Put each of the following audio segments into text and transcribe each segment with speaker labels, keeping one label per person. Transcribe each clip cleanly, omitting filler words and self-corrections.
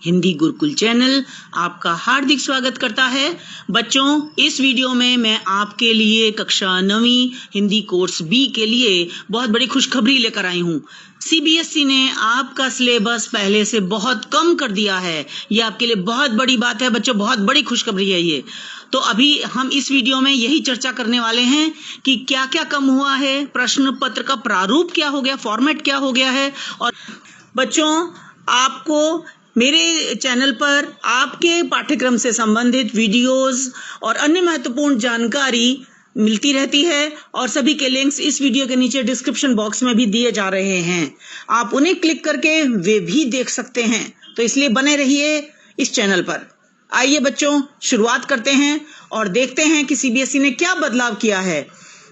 Speaker 1: Hindi Gurukul channel आपका हार्दिक स्वागत करता है। बच्चों, इस वीडियो में मैं आपके लिए कक्षा 9वीं हिंदी कोर्स बी के लिए बहुत बड़ी खुशखबरी लेकर आई हूँ। सीबीएसई ने आपका सिलेबस पहले से बहुत कम कर दिया है। ये आपके लिए बहुत बड़ी बात है बच्चों, बहुत बड़ी खुशखबरी है ये। तो अभी हम इस वीडियो में यही चर्चा करने वाले हैं कि क्या क्या कम हुआ है, प्रश्न पत्र का प्रारूप क्या हो गया, फॉर्मेट क्या हो गया है। और बच्चों, आपको मेरे चैनल पर आपके पाठ्यक्रम से संबंधित वीडियोस और अन्य महत्वपूर्ण जानकारी मिलती रहती है और सभी के लिंक्स इस वीडियो के नीचे डिस्क्रिप्शन बॉक्स में भी दिए जा रहे हैं। आप उन्हें क्लिक करके वे भी देख सकते हैं, तो इसलिए बने रहिए इस चैनल पर। आइए बच्चों, शुरुआत करते हैं और देखते हैं कि सीबीएसई ने क्या बदलाव किया है।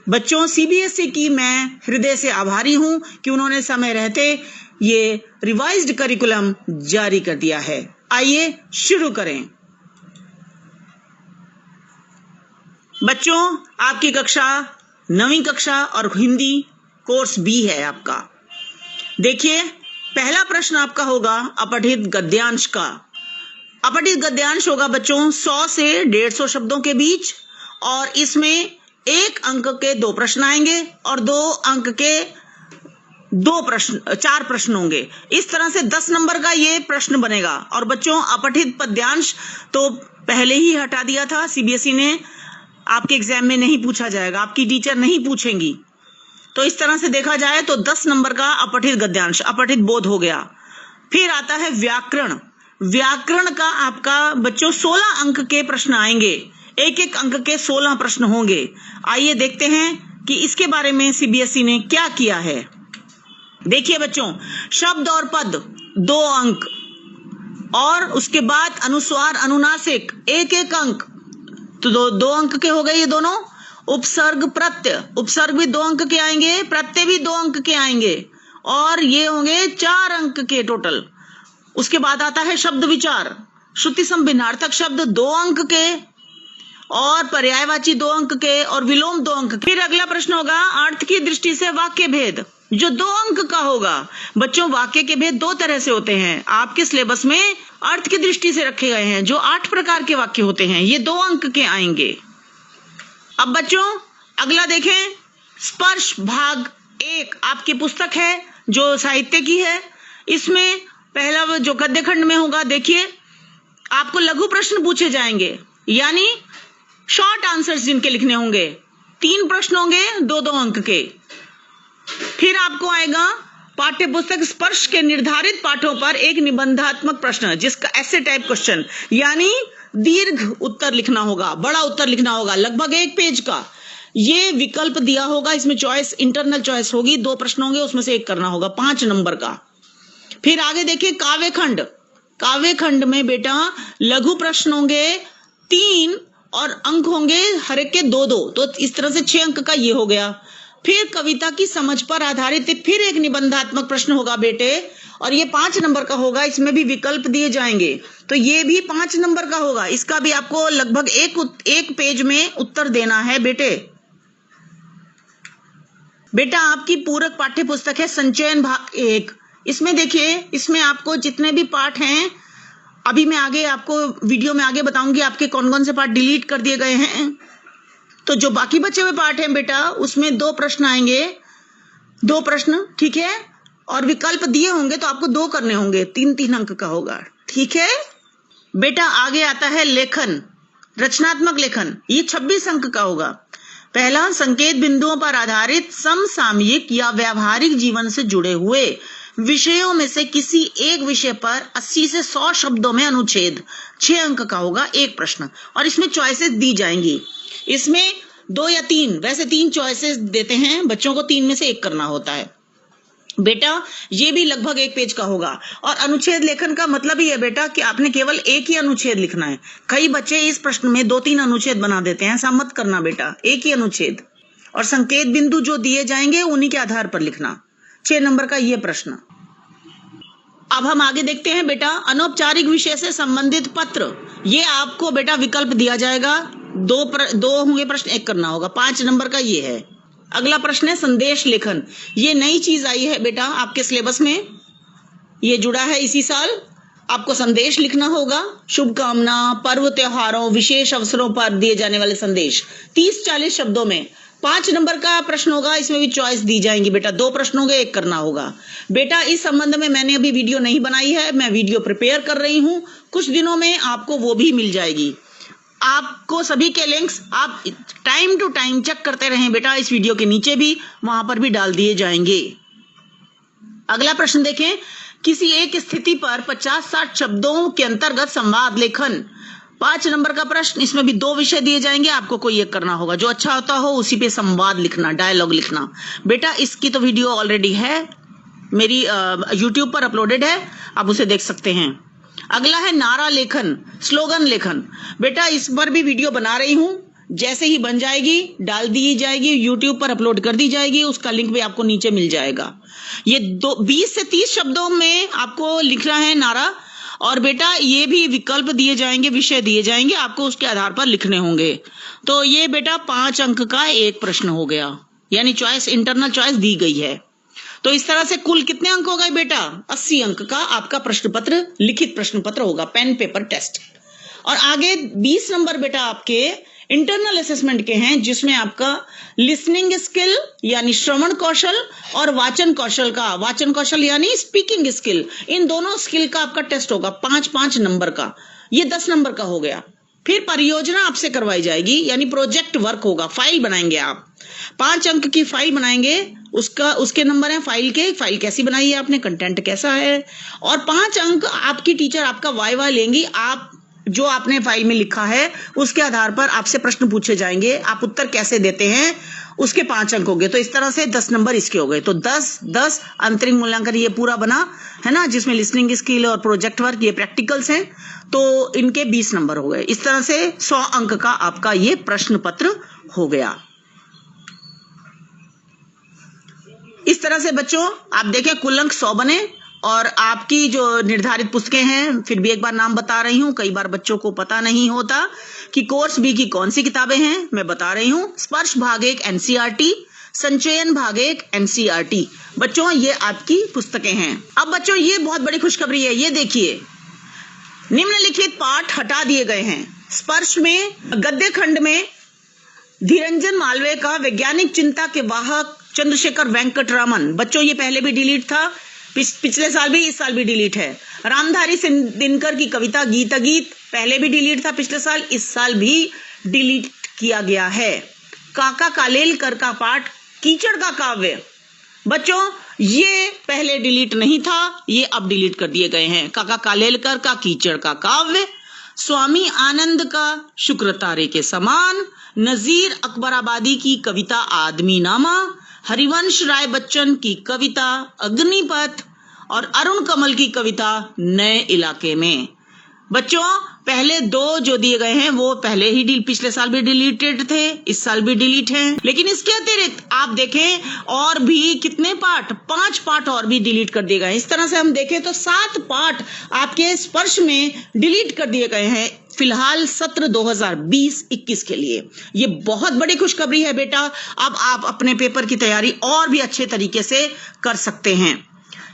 Speaker 1: बच्चों, सीबीएसई की मैं हृदय से आभारी हूं कि उन्होंने समय रहते ये रिवाइज्ड करिकुलम जारी कर दिया है। आइए शुरू करें। बच्चों, आपकी कक्षा 9वीं कक्षा और हिंदी कोर्स बी है आपका। देखिए, पहला प्रश्न आपका होगा अपठित गद्यांश का। अपठित गद्यांश होगा बच्चों 100 से 150 शब्दों के बीच, और इसमें 1 अंक के 2 प्रश्न आएंगे और 2 अंक के 4 प्रश्न होंगे। इस तरह से 10 नंबर का ये प्रश्न बनेगा। और बच्चों, अपठित पद्यांश तो पहले ही हटा दिया था सीबीएसई ने, आपके एग्जाम में नहीं पूछा जाएगा, आपकी टीचर नहीं पूछेंगी। तो इस तरह से देखा जाए तो 10 नंबर का अपठित गद्यांश, अपठित बोध हो गया। फिर आता है व्याकरण। व्याकरण का आपका बच्चों 16 अंक के प्रश्न आएंगे, 1-1 अंक के 16 प्रश्न होंगे। आइए देखते हैं कि इसके बारे में सीबीएसई ने क्या किया है। देखिए बच्चों, शब्द और पद 2 अंक, और उसके बाद अनुस्वार अनुनासिक 1-1 अंक, तो 2 अंक के हो गए ये दोनों। उपसर्ग प्रत्यय, उपसर्ग भी 2 अंक के आएंगे, प्रत्यय भी 2 अंक के आएंगे, और ये होंगे 4 अंक के टोटल। उसके बाद आता है शब्द विचार, श्रुति संभिन्नार्थक शब्द 2 अंक के, और पर्यायवाची 2 अंक के, और विलोम 2 अंक के। फिर अगला प्रश्न होगा अर्थ की दृष्टि से वाक्य भेद, जो 2 अंक का होगा। बच्चों, वाक्य के भेद 2 तरह से होते हैं। आपके सिलेबस में अर्थ की दृष्टि से रखे गए हैं, जो 8 प्रकार के वाक्य होते हैं, ये 2 अंक के आएंगे। अब बच्चों, अगला देखें, स्पर्श भाग 1 आपकी पुस्तक है जो साहित्य की है। इसमें पहला जो गद्य खंड में होगा, देखिए आपको लघु प्रश्न पूछे जाएंगे, यानी शॉर्ट आंसर्स जिनके लिखने होंगे। 3 प्रश्न होंगे 2-2 अंक के। फिर आपको आएगा पाठ्य पुस्तक स्पर्श के निर्धारित पाठों पर एक निबंधात्मक प्रश्न, जिसका ऐसे टाइप क्वेश्चन, यानी दीर्घ उत्तर लिखना होगा, बड़ा उत्तर लिखना होगा, लगभग 1 पेज का। ये विकल्प दिया होगा, इसमें चॉइस, इंटरनल चॉइस होगी, 2 प्रश्न होंगे, उसमें से 1 करना होगा, 5 नंबर का। फिर आगे देखिए काव्य खंड। काव्य खंड में बेटा लघु प्रश्न होंगे 3 और अंक होंगे हर एक के 2-2, तो इस तरह से 6 अंक का ये हो गया। फिर कविता की समझ पर आधारित फिर एक निबंधात्मक प्रश्न होगा बेटे, और ये 5 नंबर का होगा। इसमें भी विकल्प दिए जाएंगे, तो ये भी 5 नंबर का होगा। इसका भी आपको लगभग एक पेज में उत्तर देना है बेटे। बेटा, आपकी पूरक पाठ्य पुस्तक है संचयन भाग 1। इसमें देखिए, इसमें आपको जितने भी पाठ हैं, अभी मैं आगे आपको वीडियो में आगे बताऊंगी आपके कौन कौन से पाठ डिलीट कर दिए गए हैं। तो जो बाकी बचे हुए पाठ हैं बेटा, उसमें 2 प्रश्न आएंगे, 2 प्रश्न, ठीक है, और विकल्प दिए होंगे तो आपको 2 करने होंगे, 3-3 अंक का होगा, ठीक है बेटा। आगे आता है लेखन, रचनात्मक लेखन, ये 26 अंक का होगा। पहला, संकेत बिंदुओं पर आधारित समसामयिक या व्यावहारिक जीवन से जुड़े हुए विषयों में से किसी एक विषय पर 80 से 100 शब्दों में अनुच्छेद, 6 अंक का होगा 1 प्रश्न, और इसमें चॉइसेस दी जाएंगी। इसमें 2 या 3, वैसे 3 चॉइसेस देते हैं बच्चों को, 3 में से 1 करना होता है बेटा। ये भी लगभग 1 पेज का होगा। और अनुच्छेद लेखन का मतलब ही है बेटा कि आपने केवल 1 ही अनुच्छेद लिखना है। कई बच्चे इस प्रश्न में 2-3 अनुच्छेद बना देते हैं, ऐसा मत करना बेटा, 1 ही अनुच्छेद, और संकेत बिंदु जो दिए जाएंगे उन्हीं के आधार पर लिखना। 6 नंबर का ये प्रश्न। अब हम आगे देखते हैं बेटा, अनौपचारिक विषय से संबंधित पत्र। ये आपको बेटा विकल्प दिया जाएगा, 2 होंगे प्रश्न, 1 करना होगा, 5 नंबर का ये है। अगला प्रश्न है संदेश लेखन। ये नई चीज आई है बेटा आपके सिलेबस में, ये जुड़ा है इसी साल। आपको संदेश लिखना होगा, शुभकामना, पर्व त्योहारों, विशेष अवसरों पर दिए जाने वाले संदेश 30-40 शब्दों में। 5 नंबर का प्रश्न होगा, इसमें भी चॉइस दी जाएंगी बेटा। 2 प्रश्न होंगे, 1 करना होगा बेटा। इस संबंध में मैंने अभी वीडियो नहीं बनाई है, मैं वीडियो प्रिपेयर कर रही हूं, कुछ दिनों में आपको वो भी मिल जाएगी। आपको सभी के लिंक्स आप टाइम टू टाइम चेक करते रहें बेटा, इस वीडियो के नीचे भी, वहां पर भी डाल दिए जाएंगे। अगला प्रश्न देखें, किसी एक स्थिति पर 50-60 शब्दों के अंतर्गत संवाद लेखन। 5 नंबर का प्रश्न, इसमें भी 2 विषय दिए जाएंगे, आपको कोई एक करना होगा, जो अच्छा होता हो उसी पे संवाद लिखना, डायलॉग लिखना बेटा। इसकी तो वीडियो ऑलरेडी है, मेरी YouTube पर अपलोडेड है, आप उसे देख सकते हैं। अगला है नारा लेखन, स्लोगन लेखन बेटा। इस पर भी वीडियो बना रही हूं, जैसे ही बन जाएगी डाल दी जाएगी, YouTube पर अपलोड कर दी जाएगी, उसका लिंक भी आपको नीचे मिल जाएगा। ये 20 से 30 शब्दों में आपको लिखना है नारा, और बेटा ये भी विकल्प दिए जाएंगे, विषय दिए जाएंगे, आपको उसके आधार पर लिखने होंगे। तो ये बेटा 5 अंक का एक प्रश्न हो गया, यानी चॉइस, इंटरनल चॉइस दी गई है। तो इस तरह से कुल कितने अंक हो गए बेटा? 80 अंक का आपका प्रश्न पत्र, लिखित प्रश्न पत्र होगा, पेन पेपर टेस्ट। और आगे 20 नंबर बेटा आपके इंटरनल असेसमेंट के हैं, जिसमें आपका लिसनिंग स्किल यानी श्रवण कौशल और वाचन कौशल का, वाचन कौशल यानी स्पीकिंग स्किल, इन दोनों स्किल का आपका टेस्ट होगा 5-5 नंबर का। ये 10 नंबर का हो गया। फिर परियोजना आपसे करवाई जाएगी, यानी प्रोजेक्ट वर्क होगा, फाइल बनाएंगे आप, 5 अंक की फाइल बनाएंगे, उसके नंबर हैं फाइल के, फाइल कैसी बनाई है आपने, कंटेंट कैसा है, और 5 अंक आपकी टीचर आपका वाइवा लेंगी। आप जो आपने फाइल में लिखा है उसके आधार पर आपसे प्रश्न पूछे जाएंगे, आप उत्तर कैसे देते हैं उसके 5 अंक हो गए। तो इस तरह से 10 नंबर इसके हो गए। तो 10-10 अंतरिम मूल्यांकन ये पूरा बना है ना, जिसमें लिसनिंग स्किल और प्रोजेक्ट वर्क ये प्रैक्टिकल्स हैं, तो इनके 20 नंबर हो गए। इस तरह से 100 अंक का आपका ये प्रश्न पत्र हो गया। इस तरह से बच्चों आप देखें कुल अंक 100 बने, और आपकी जो निर्धारित पुस्तकें हैं, फिर भी एक बार नाम बता रही हूं, कई बार बच्चों को पता नहीं होता कि कोर्स बी की कौन सी किताबें हैं, मैं बता रही हूं। स्पर्श भाग 1 NCERT, संचयन भाग 1 NCERT बच्चों, ये आपकी पुस्तकें हैं। अब बच्चों ये बहुत बड़ी खुशखबरी है, ये देखिए, निम्नलिखित पाठ हटा दिए गए हैं। स्पर्श में गद्य खंड में धीरंजन मालवीय का वैज्ञानिक चिंता के वाहक चंद्रशेखर वेंकटरामन, बच्चों ये पहले भी डिलीट था, पिछले साल भी, इस साल भी डिलीट है। रामधारी सिंह दिनकर की कविता गीता गीत, पहले भी डिलीट था पिछले साल, इस साल भी डिलीट किया गया है। काका कालेलकर का पाठ कीचड़ का काव्य, बच्चों ये पहले डिलीट नहीं था, ये अब डिलीट कर दिए गए हैं। काका कालेलकर का कीचड़ का काव्य, स्वामी आनंद का शुक्र तारे के समान, नजीर अकबराबादी की कविता आदमी नामा, हरिवंश राय बच्चन की कविता अग्निपथ, और अरुण कमल की कविता नए इलाके में। बच्चों पहले 2 जो दिए गए हैं वो पहले ही पिछले साल भी डिलीटेड थे, इस साल भी डिलीट हैं। लेकिन इसके अतिरिक्त आप देखें और भी कितने पाठ, 5 पाठ और भी डिलीट कर दिए गए हैं। इस तरह से हम देखें तो 7 पाठ आपके स्पर्श में डिलीट कर दिए गए हैं फिलहाल सत्र 2020-21 के लिए। ये बहुत बड़ी खुशखबरी है बेटा, अब आप अपने पेपर की तैयारी और भी अच्छे तरीके से कर सकते हैं।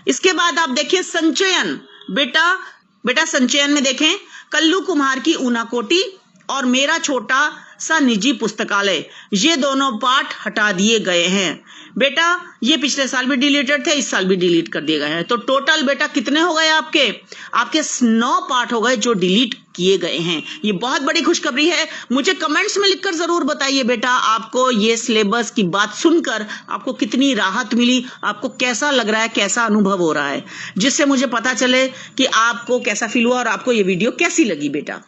Speaker 1: इसके बाद आप देखिए संचयन, बेटा संचयन में देखें कल्लू कुमार की ऊनाकोटी और मेरा छोटा सा निजी पुस्तकालय, ये दोनों पाठ हटा दिए गए हैं। बेटा ये पिछले साल भी डिलीटेड थे, इस साल भी डिलीट कर दिए गए हैं। तो टोटल बेटा कितने हो गए आपके 9 पाठ हो गए जो डिलीट किए गए हैं। ये बहुत बड़ी खुशखबरी है। मुझे कमेंट्स में लिखकर जरूर बताइए बेटा, आपको ये सिलेबस की बात सुनकर आपको कितनी राहत मिली, आपको कैसा लग रहा है, कैसा अनुभव हो रहा है, जिससे मुझे पता चले कि आपको कैसा फील हुआ और आपको ये वीडियो कैसी लगी। बेटा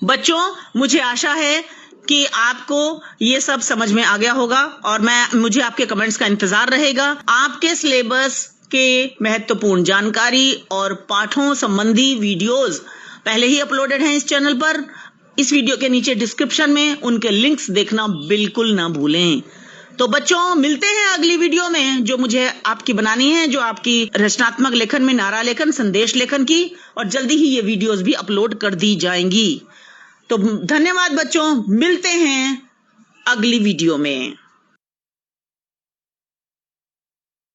Speaker 1: बच्चों मुझे आशा है कि आपको ये सब समझ में आ गया होगा, और मुझे आपके कमेंट्स का इंतजार रहेगा। आपके सिलेबस के महत्वपूर्ण जानकारी और पाठों संबंधी वीडियोस पहले ही अपलोडेड हैं इस चैनल पर। इस वीडियो के नीचे डिस्क्रिप्शन में उनके लिंक्स देखना बिल्कुल ना भूलें। तो बच्चों मिलते हैं अगली वीडियो में, जो मुझे आपकी बनानी है, जो आपकी रचनात्मक लेखन में नारा लेखन, संदेश लेखन की, और जल्दी ही ये वीडियोस भी अपलोड कर दी जाएंगी। तो धन्यवाद बच्चों, मिलते हैं अगली वीडियो में।